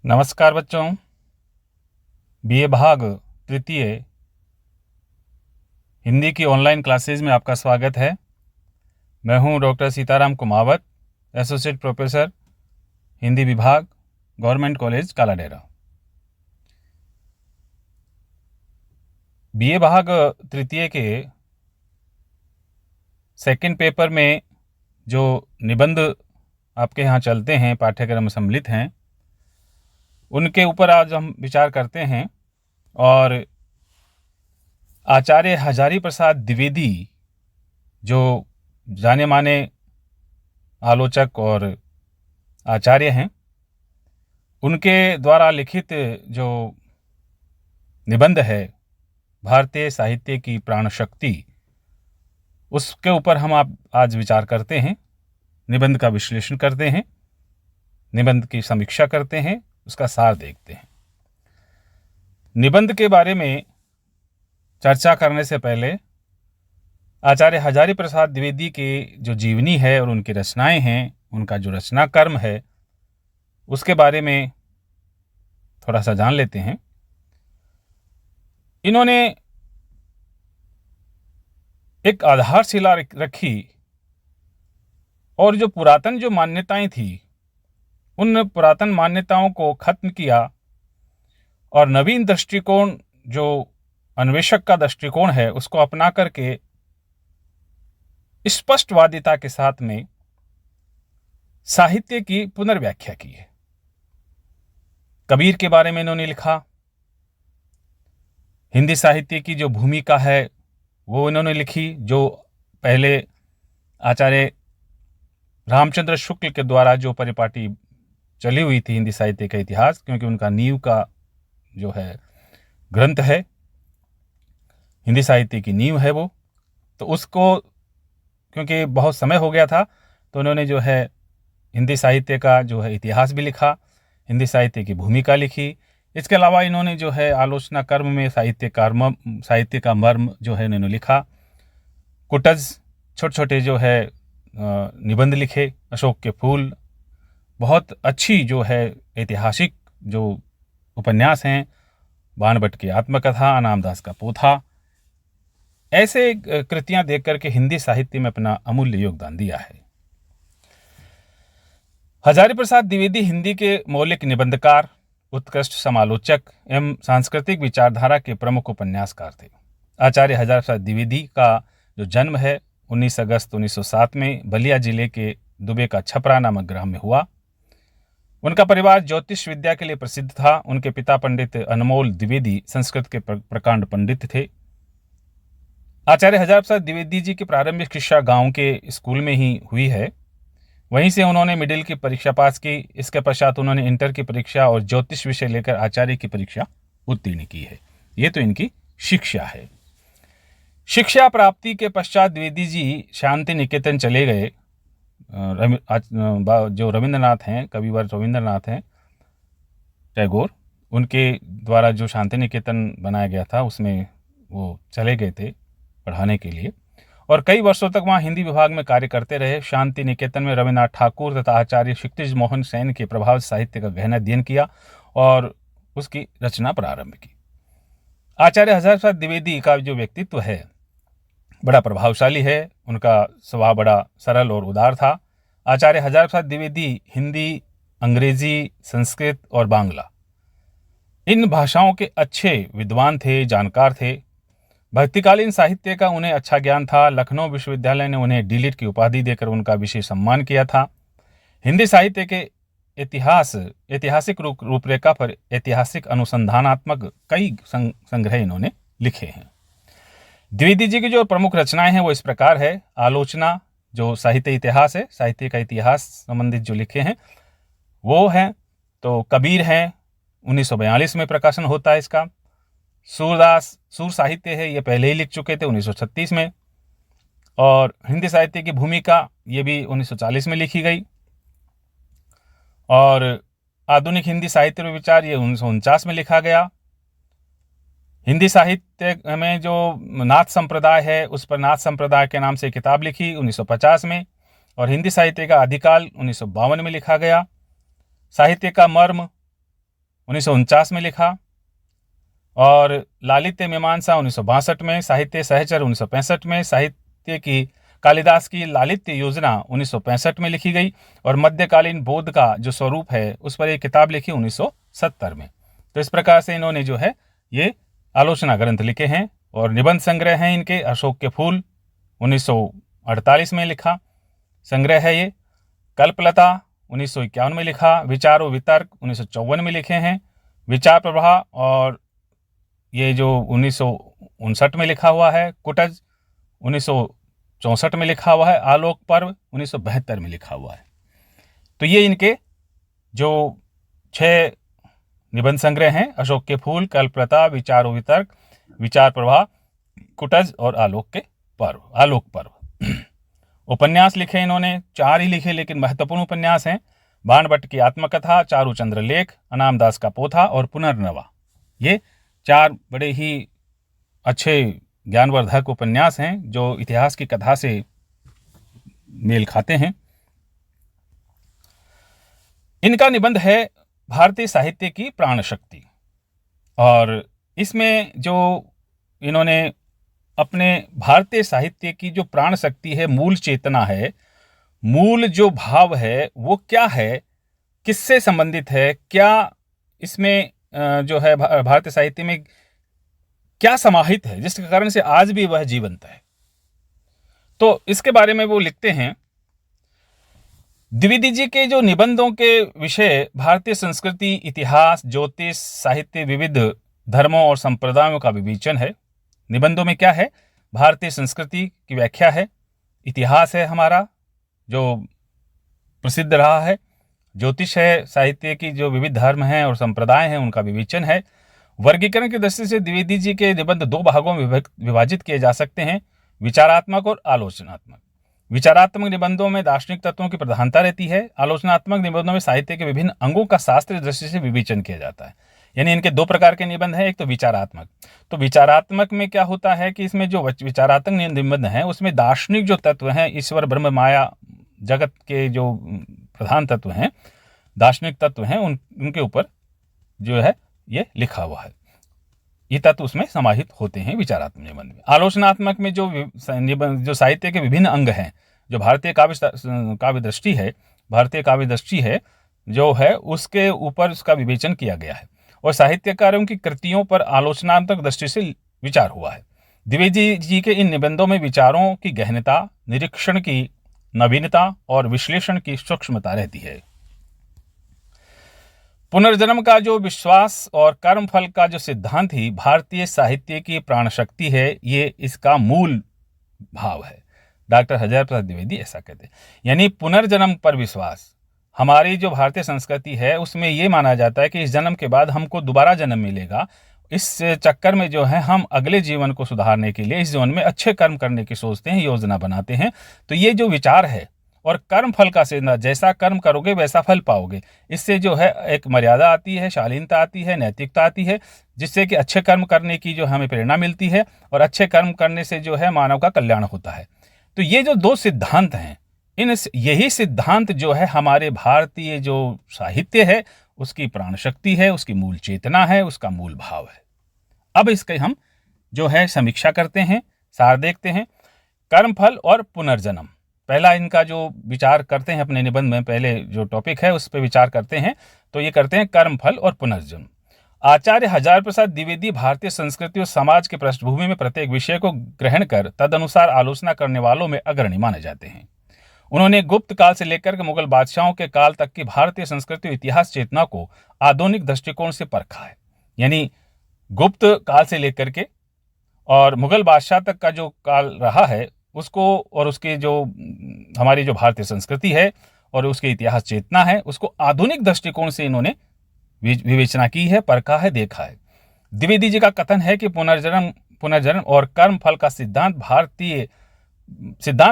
नमस्कार बच्चों, बीए भाग तृतीय हिंदी की ऑनलाइन क्लासेज में आपका स्वागत है। मैं हूं doctor Sitaram Kumawat, associate professor Hindi विभाग, गवर्नमेंट कॉलेज कालाडेरा। बीए भाग तृतीय के सेकंड पेपर में जो निबंध आपके यहाँ चलते हैं, पाठ्यक्रम सम्मिलित हैं, उनके ऊपर आज हम विचार करते हैं। और आचार्य हजारी प्रसाद द्विवेदी जो जाने माने आलोचक और आचार्य हैं, उनके द्वारा लिखित जो निबंध है भारतीय साहित्य की प्राण शक्ति, उसके ऊपर हम आज विचार करते हैं, निबंध का विश्लेषण करते हैं, निबंध की समीक्षा करते हैं, उसका सार देखते हैं। निबंध के बारे में चर्चा करने से पहले आचार्य हजारी प्रसाद द्विवेदी के जो जीवनी है और उनकी रचनाएं हैं, उनका जो रचना कर्म है, उसके बारे में थोड़ा सा जान लेते हैं। इन्होंने एक आधारशिला रखी और जो पुरातन जो मान्यताएं थी, उन पुरातन मान्यताओं को खत्म किया और नवीन दृष्टिकोण, जो अन्वेषक का दृष्टिकोण है, उसको अपना करके स्पष्टवादिता के साथ में साहित्य की पुनर्व्याख्या की है। कबीर के बारे में इन्होंने लिखा, हिंदी साहित्य की जो भूमिका है वो इन्होंने लिखी, जो पहले आचार्य रामचंद्र शुक्ल के द्वारा जो परिपाटी चली हुई थी हिंदी साहित्य का इतिहास, क्योंकि उनका नींव का जो है ग्रंथ है, हिंदी साहित्य की नींव है वो, तो उसको क्योंकि बहुत समय हो गया था, तो उन्होंने जो है हिंदी साहित्य का जो है इतिहास भी लिखा, हिंदी साहित्य की भूमिका लिखी। इसके अलावा इन्होंने जो है आलोचना कर्म में साहित्य का मर्म जो है इन्होंने लिखा। कुटज, छोटे छोटे जो है निबंध लिखे, अशोक के फूल, बहुत अच्छी जो है ऐतिहासिक जो उपन्यास हैं, बाणभट्ट की आत्मकथा, अनामदास का पोथा, ऐसे कृतियां देख करके हिंदी साहित्य में अपना अमूल्य योगदान दिया है। हजारी प्रसाद द्विवेदी हिंदी के मौलिक निबंधकार, उत्कृष्ट समालोचक एवं सांस्कृतिक विचारधारा के प्रमुख उपन्यासकार थे। आचार्य हजारी प्रसाद द्विवेदी का जो जन्म है 19 अगस्त 1907 में बलिया जिले के दुबे का छपरा नामक ग्राम में हुआ। उनका परिवार ज्योतिष विद्या के लिए प्रसिद्ध था। उनके पिता पंडित अनमोल द्विवेदी संस्कृत के प्रकांड पंडित थे। आचार्य हजारी प्रसाद द्विवेदी जी की प्रारंभिक शिक्षा गांव के स्कूल में ही हुई है। वहीं से उन्होंने मिडिल की परीक्षा पास की। इसके पश्चात उन्होंने इंटर की परीक्षा और ज्योतिष विषय लेकर आचार्य की परीक्षा उत्तीर्ण की है। ये तो इनकी शिक्षा है। शिक्षा प्राप्ति के पश्चात द्विवेदी जी शांति निकेतन चले गए। जो रविंद्रनाथ हैं, कविवर रविंद्रनाथ हैं टैगोर, उनके द्वारा जो शांति निकेतन बनाया गया था, उसमें वो चले गए थे पढ़ाने के लिए और कई वर्षों तक वहाँ हिंदी विभाग में कार्य करते रहे। शांति निकेतन में रविन्द्रनाथ ठाकुर तथा आचार्य क्षितिज मोहन सेन के प्रभाव साहित्य का गहन अध्ययन किया और उसकी रचना प्रारंभ की। आचार्य हजारी प्रसाद द्विवेदी का जो व्यक्तित्व है बड़ा प्रभावशाली है। उनका स्वभाव बड़ा सरल और उदार था। आचार्य हजारी प्रसाद द्विवेदी हिंदी, अंग्रेजी, संस्कृत और बांग्ला, इन भाषाओं के अच्छे विद्वान थे, जानकार थे। भक्तिकालीन साहित्य का उन्हें अच्छा ज्ञान था। लखनऊ विश्वविद्यालय ने उन्हें डीलिट की उपाधि देकर उनका विशेष सम्मान किया था। हिंदी साहित्य के ऐतिहासिक रूपरेखा पर ऐतिहासिक अनुसंधानात्मक कई संग्रह इन्होंने लिखे हैं। द्विवेदी जी की जो प्रमुख रचनाएं हैं वो इस प्रकार है। आलोचना, जो साहित्य इतिहास है, साहित्य का इतिहास संबंधित जो लिखे हैं वो हैं। तो कबीर हैं, 1942 में प्रकाशन होता है इसका। सूरदास, सूर साहित्य है, ये पहले ही लिख चुके थे 1936 में। और हिंदी साहित्य की भूमिका, ये भी 1940 में लिखी गई। और आधुनिक हिंदी साहित्य में विचार, ये 1949 में लिखा गया। हिंदी साहित्य में जो नाथ संप्रदाय है, उस पर नाथ संप्रदाय के नाम से किताब लिखी 1950 में, और हिंदी साहित्य का आदिकाल 1952 में लिखा गया। साहित्य का मर्म 1949 में लिखा, और लालित्य मीमांसा 1962 में, साहित्य सहचर 1965 में, साहित्य की कालिदास की लालित्य योजना 1965 में लिखी गई, और मध्यकालीन बोध का जो स्वरूप है उस पर एक किताब लिखी 1970 में। तो इस प्रकार से इन्होंने जो है ये आलोचना ग्रंथ लिखे हैं। और निबंध संग्रह हैं इनके, अशोक के फूल 1948 में लिखा संग्रह है ये, कल्पलता 1951 में लिखा, विचार और वितर्क 1954 में लिखे हैं, विचार प्रवाह और ये जो 1959 में लिखा हुआ है, कुटज 1964 में लिखा हुआ है, आलोक पर्व 1972 में लिखा हुआ है। तो ये इनके जो 6 निबंध संग्रह हैं, अशोक के फूल, कल्पलता, विचार और वितर्क, विचार प्रवाह, कुटज और आलोक पर्व। उपन्यास लिखे इन्होंने 4 ही लिखे, लेकिन महत्वपूर्ण उपन्यास हैं। बाणभट्ट की आत्मकथा, चारूचंद्र लेख, अनामदास का पोथा और पुनर्नवा। ये 4 बड़े ही अच्छे ज्ञानवर्धक उपन्यास हैं जो इतिहास की कथा से मेल खाते हैं। इनका निबंध है भारतीय साहित्य की प्राण शक्ति, और इसमें जो इन्होंने अपने भारतीय साहित्य की जो प्राण शक्ति है, मूल चेतना है, मूल जो भाव है वो क्या है, किससे संबंधित है, क्या इसमें जो है भारतीय साहित्य में क्या समाहित है जिसके कारण से आज भी वह जीवंत है। तो इसके बारे में वो लिखते हैं। द्विवेदी जी के जो निबंधों के विषय भारतीय संस्कृति, इतिहास, ज्योतिष, साहित्य, विविध धर्मों और संप्रदायों का विवेचन है। निबंधों में क्या है, भारतीय संस्कृति की व्याख्या है, इतिहास है हमारा जो प्रसिद्ध रहा है, ज्योतिष है, साहित्य की जो विविध धर्म हैं और संप्रदाय हैं उनका विवेचन है। वर्गीकरण की दृष्टि से द्विवेदी जी के निबंध 2 भागों में विभाजित किए जा सकते हैं, विचारात्मक और आलोचनात्मक। विचारात्मक निबंधों में दार्शनिक तत्वों की प्रधानता रहती है, आलोचनात्मक निबंधों में साहित्य के विभिन्न अंगों का शास्त्रीय दृष्टि से विवेचन किया जाता है। यानी इनके 2 प्रकार के निबंध हैं, एक तो विचारात्मक। तो विचारात्मक में क्या होता है कि इसमें जो विचारात्मक निबंध हैं उसमें दार्शनिक जो तत्व हैं, ईश्वर, ब्रह्म, माया, जगत के जो प्रधान तत्व हैं, दार्शनिक तत्व हैं, उनके ऊपर जो है ये लिखा हुआ है, ये तत्व उसमें समाहित होते हैं विचारात्मक निबंध में। आलोचनात्मक में जो साहित्य के विभिन्न अंग हैं, जो भारतीय काव्य दृष्टि है, भारतीय काव्य दृष्टि है जो है उसके ऊपर उसका विवेचन किया गया है, और साहित्यकारों की कृतियों पर आलोचनात्मक दृष्टि से विचार हुआ है। द्विवेदी जी के इन निबंधों में विचारों की गहनता, निरीक्षण की नवीनता और विश्लेषण की सूक्ष्मता रहती है। पुनर्जन्म का जो विश्वास और कर्मफल का जो सिद्धांत ही भारतीय साहित्य की प्राण शक्ति है, ये इसका मूल भाव है। डॉक्टर हजारी प्रसाद द्विवेदी ऐसा कहते हैं। यानी पुनर्जन्म पर विश्वास, हमारी जो भारतीय संस्कृति है उसमें ये माना जाता है कि इस जन्म के बाद हमको दोबारा जन्म मिलेगा। इस चक्कर में जो है हम अगले जीवन को सुधारने के लिए इस जीवन में अच्छे कर्म करने की सोचते हैं, योजना बनाते हैं। तो ये जो विचार है और कर्म फल का सिद्धांत, जैसा कर्म करोगे वैसा फल पाओगे, इससे जो है एक मर्यादा आती है, शालीनता आती है, नैतिकता आती है, जिससे कि अच्छे कर्म करने की जो हमें प्रेरणा मिलती है, और अच्छे कर्म करने से जो है मानव का कल्याण होता है। तो ये जो 2 सिद्धांत हैं, यही सिद्धांत जो है हमारे भारतीय जो साहित्य है उसकी प्राण शक्ति है, उसकी मूल चेतना है, उसका मूल भाव है। अब इसके हम जो है समीक्षा करते हैं, सार देखते हैं। कर्मफल और पुनर्जन्म, पहला इनका जो विचार करते हैं अपने निबंध में, पहले जो टॉपिक है उस पर विचार करते हैं। तो ये करते हैं कर्मफल और पुनर्जन्म। आचार्य हजारी प्रसाद द्विवेदी भारतीय संस्कृति और समाज के पृष्ठभूमि में प्रत्येक विषय को ग्रहण कर तदनुसार आलोचना करने वालों में अग्रणी माने जाते हैं। उन्होंने गुप्त काल से लेकर के मुगल बादशाहों के काल तक की भारतीय संस्कृति और इतिहास चेतना को आधुनिक दृष्टिकोण से परखा है। यानी गुप्त काल से लेकर के और मुगल बादशाह तक का जो काल रहा है उसको, और उसके जो हमारी जो भारतीय संस्कृति है और उसके इतिहास चेतना है, उसको आधुनिक दृष्टिकोण से इन्होंने विवेचना की है, परखा है, देखा है। द्विवेदी जी का कथन है कि पुनर्जन्म और कर्म फल का सिद्धांत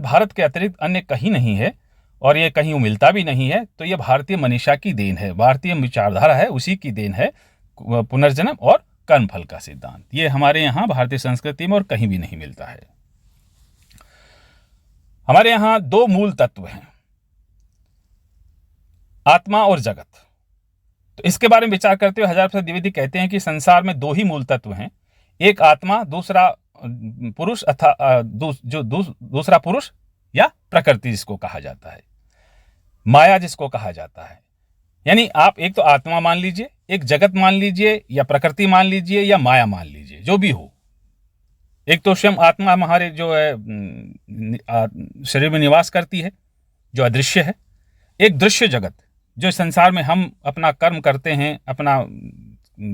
भारत के अतिरिक्त अन्य कहीं नहीं है, और ये कहीं मिलता भी नहीं है। तो ये भारतीय मनीषा की देन है, भारतीय विचारधारा है, उसी की देन है पुनर्जन्म और कर्मफल का सिद्धांत। ये हमारे यहाँ भारतीय संस्कृति में और कहीं भी नहीं मिलता है। हमारे यहाँ दो मूल तत्व हैं, आत्मा और जगत। तो इसके बारे में विचार करते हुए हजारी प्रसाद द्विवेदी कहते हैं कि संसार में दो ही मूल तत्व हैं, एक आत्मा, दूसरा पुरुष अथा दूसरा पुरुष या प्रकृति जिसको कहा जाता है, माया जिसको कहा जाता है। यानी आप एक तो आत्मा मान लीजिए, एक जगत मान लीजिए, या प्रकृति मान लीजिए, या माया मान लीजिए, जो भी हो। एक तो स्वयं आत्मा हमारे जो है शरीर में निवास करती है, जो अदृश्य है। एक दृश्य जगत जो संसार में हम अपना कर्म करते हैं, अपना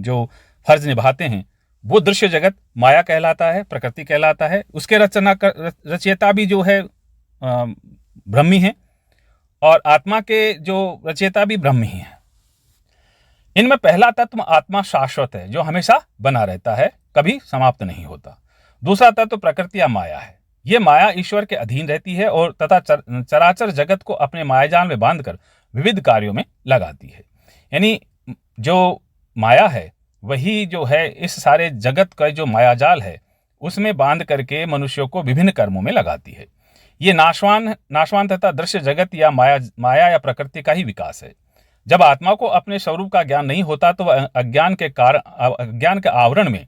जो फर्ज निभाते हैं, वो दृश्य जगत माया कहलाता है, प्रकृति कहलाता है। उसके रचयिता भी जो है ब्रह्मी है, और आत्मा के जो रचयिता भी ब्रह्म ही है। इनमें पहला तत्व आत्मा शाश्वत है, जो हमेशा बना रहता है, कभी समाप्त नहीं होता। दूसरा तत्व प्रकृति या माया है। ये माया ईश्वर के अधीन रहती है और तथा चराचर जगत को अपने मायाजाल में बांधकर विविध कार्यों में लगाती है। यानी जो माया है वही जो है इस सारे जगत का जो मायाजाल है उसमें बांध करके मनुष्यों को विभिन्न कर्मों में लगाती है। ये नाशवान तथा दृश्य जगत या माया या प्रकृति का ही विकास है। जब आत्मा को अपने स्वरूप का ज्ञान नहीं होता तो वह अज्ञान के आवरण में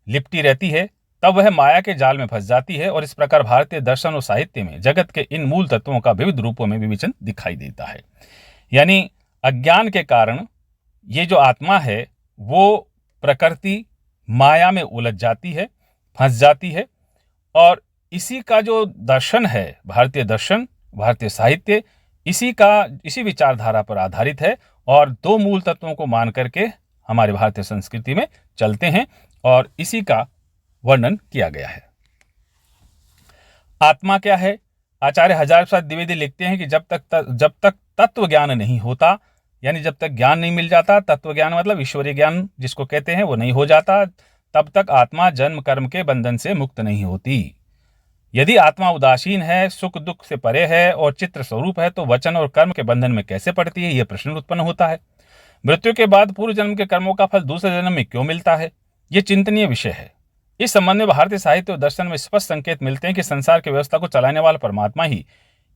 लिपटी रहती है, तब वह माया के जाल में फंस जाती है। और इस प्रकार भारतीय दर्शन और साहित्य में जगत के इन मूल तत्वों का विविध रूपों में विवेचन दिखाई देता है। यानी अज्ञान के कारण ये जो आत्मा है वो प्रकृति माया में उलझ जाती है, फंस जाती है। और इसी का जो दर्शन है, भारतीय दर्शन, भारतीय साहित्य, इसी विचारधारा पर आधारित है और दो मूल तत्वों को मान करके हमारे भारतीय संस्कृति में चलते हैं और इसी का वर्णन किया गया है। आत्मा क्या है? आचार्य हजारी प्रसाद द्विवेदी लिखते हैं कि जब तक तत्व ज्ञान नहीं होता, यानी जब तक ज्ञान नहीं मिल जाता, तत्व ज्ञान मतलब ईश्वरीय ज्ञान जिसको कहते हैं, वो नहीं हो जाता, तब तक आत्मा जन्म कर्म के बंधन से मुक्त नहीं होती। यदि आत्मा उदासीन है, सुख दुख से परे है और चित्र स्वरूप है, तो वचन और कर्म के बंधन में कैसे पड़ती है, यह प्रश्न उत्पन्न होता है। मृत्यु के बाद पूर्व जन्म के कर्मों का फल दूसरे जन्म में क्यों मिलता है, यह चिंतनीय विषय है। इस संबंध में भारतीय साहित्य और दर्शन में स्पष्ट संकेत मिलते हैं कि संसार की व्यवस्था को चलाने वाला परमात्मा ही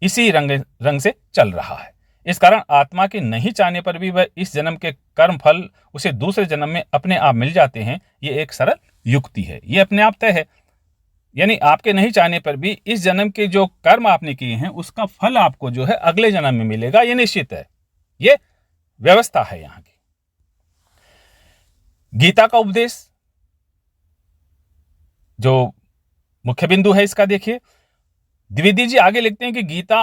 इसी रंग से चल रहा है। इस कारण आत्मा के नहीं चाहने पर भी वह इस जन्म के कर्म फल उसे दूसरे जन्म में अपने आप मिल जाते हैं। ये एक सरल युक्ति है, ये अपने आप तय है। यानी आपके नहीं चाहने पर भी इस जन्म के जो कर्म आपने किए हैं उसका फल आपको जो है अगले जन्म में मिलेगा, ये निश्चित है, ये व्यवस्था है यहाँ की। गीता का उपदेश जो मुख्य बिंदु है इसका देखिए, द्विवेदी जी आगे लिखते हैं कि गीता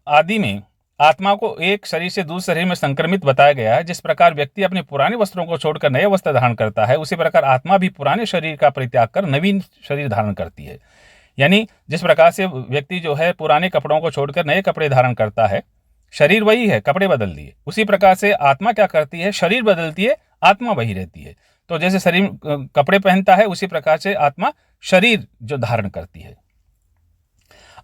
आदि में आत्मा को एक शरीर से दूसरे शरीर में संक्रमित बताया गया है। जिस प्रकार व्यक्ति अपने पुराने वस्त्रों को छोड़कर नए वस्त्र धारण करता है, उसी प्रकार आत्मा भी पुराने शरीर का परित्याग कर नवीन शरीर धारण करती है। यानी जिस प्रकार से व्यक्ति जो है पुराने कपड़ों को छोड़कर नए कपड़े धारण करता है, शरीर वही है, कपड़े बदल दिए, उसी प्रकार से आत्मा क्या करती है, शरीर बदलती है, आत्मा वही रहती है। तो जैसे शरीर कपड़े पहनता है, उसी प्रकार से आत्मा शरीर जो धारण करती है।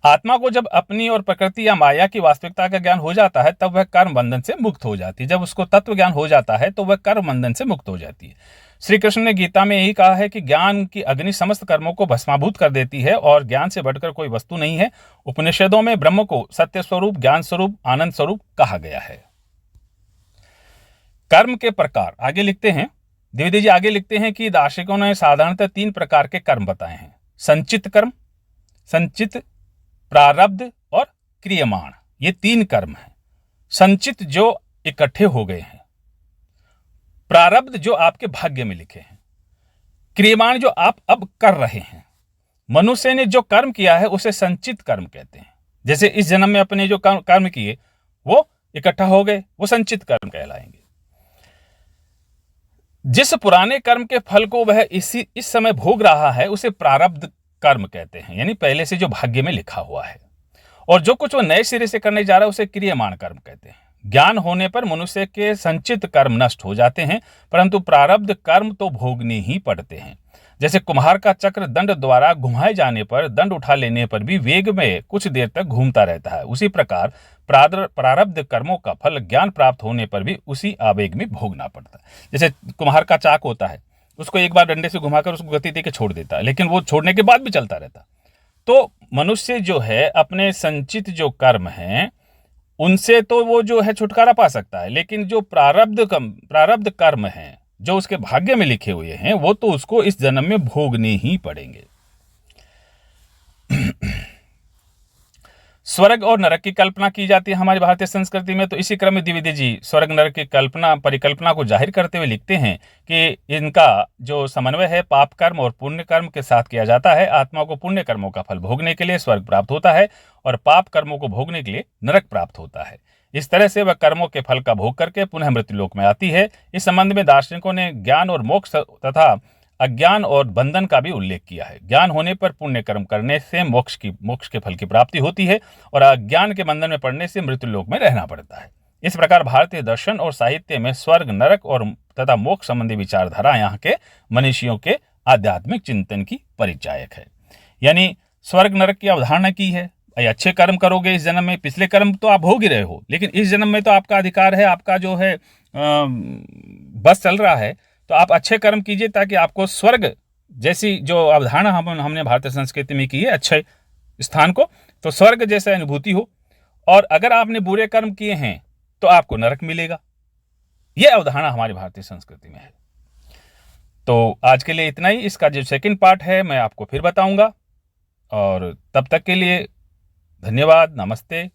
आत्मा को जब अपनी और प्रकृति या माया की वास्तविकता का ज्ञान हो जाता है, तब वह कर्म बंधन से मुक्त हो जाती है। जब उसको तत्व ज्ञान हो जाता है तो वह कर्म बंधन से मुक्त हो जाती है। श्री कृष्ण ने गीता में यही कहा है कि ज्ञान की अग्नि समस्त कर्मों को भस्माभूत कर देती है और ज्ञान से बढ़कर कोई वस्तु नहीं है। उपनिषदों में ब्रह्म को सत्य स्वरूप, ज्ञान स्वरूप, आनंद स्वरूप कहा गया है। कर्म के प्रकार आगे लिखते हैं, द्विवेदी जी आगे लिखते हैं कि दार्शनिकों ने साधारणतः 3 प्रकार के कर्म बताए हैं। संचित कर्म, संचित, प्रारब्ध और क्रियमाण, ये 3 कर्म हैं। संचित जो इकट्ठे हो गए हैं, प्रारब्ध जो आपके भाग्य में लिखे हैं, क्रियमाण जो आप अब कर रहे हैं। मनुष्य ने जो कर्म किया है उसे संचित कर्म कहते हैं। जैसे इस जन्म में अपने जो कर्म किए वो इकट्ठा हो गए, वो संचित कर्म कहलाएंगे। जिस पुराने कर्म के फल को वह इस समय भोग रहा है उसे प्रारब्ध कर्म कहते हैं, यानी पहले से जो भाग्य में लिखा हुआ है। और जो कुछ वो नए सिरे से करने जा रहा है उसे क्रियमाण कर्म कहते हैं। ज्ञान होने पर मनुष्य के संचित कर्म नष्ट हो जाते हैं, परंतु प्रारब्ध कर्म तो भोगने ही पड़ते हैं। जैसे कुम्हार का चक्र दंड द्वारा घुमाए जाने पर, दंड उठा लेने पर भी वेग में कुछ देर तक घूमता रहता है, उसी प्रकार प्रारब्ध कर्मों का फल ज्ञान प्राप्त होने पर भी उसी आवेग में भोगना पड़ता है। जैसे कुम्हार का चाक होता है, उसको एक बार डंडे से घुमाकर उसको गति दे के छोड़ देता है, लेकिन वो छोड़ने के बाद भी चलता रहता। तो मनुष्य जो है अपने संचित जो कर्म हैं उनसे तो वो जो है छुटकारा पा सकता है, लेकिन जो प्रारब्ध कर्म हैं जो उसके भाग्य में लिखे हुए हैं वो तो उसको इस जन्म में भोगने ही पड़ेंगे। स्वर्ग और नरक की कल्पना की जाती है हमारी भारतीय संस्कृति में। तो इसी क्रम में द्विवेदी जी स्वर्ग नरक की परिकल्पना को जाहिर करते हुए लिखते हैं कि इनका जो समन्वय है पाप कर्म और पुण्य कर्म के साथ किया जाता है। आत्मा को पुण्य कर्मों का फल भोगने के लिए स्वर्ग प्राप्त होता है और पाप कर्मों को भोगने के लिए नरक प्राप्त होता है। इस तरह से वह कर्मों के फल का भोग करके पुनः मृत्युलोक में आती है। इस संबंध में दार्शनिकों ने ज्ञान और मोक्ष तथा अज्ञान और बंधन का भी उल्लेख किया है। ज्ञान होने पर पुण्य कर्म करने से मोक्ष के फल की प्राप्ति होती है और अज्ञान के बंधन में पड़ने से मृत्युलोक में रहना पड़ता है। इस प्रकार भारतीय दर्शन और साहित्य में स्वर्ग नरक और तथा मोक्ष संबंधी विचारधारा यहाँ के मनीषियों के आध्यात्मिक चिंतन की परिचायक है। यानी स्वर्ग नरक की अवधारणा की है, अच्छे कर्म करोगे इस जन्म में, पिछले कर्म तो आप भोग ही रहे हो, लेकिन इस जन्म में तो आपका अधिकार है, आपका जो है बस चल रहा है, तो आप अच्छे कर्म कीजिए ताकि आपको स्वर्ग जैसी जो अवधारणा हमने भारतीय संस्कृति में की है अच्छे स्थान को, तो स्वर्ग जैसा अनुभूति हो। और अगर आपने बुरे कर्म किए हैं तो आपको नरक मिलेगा। यह अवधारणा हमारी भारतीय संस्कृति में है। तो आज के लिए इतना ही। इसका जो सेकंड पार्ट है मैं आपको फिर बताऊंगा, और तब तक के लिए धन्यवाद, नमस्ते।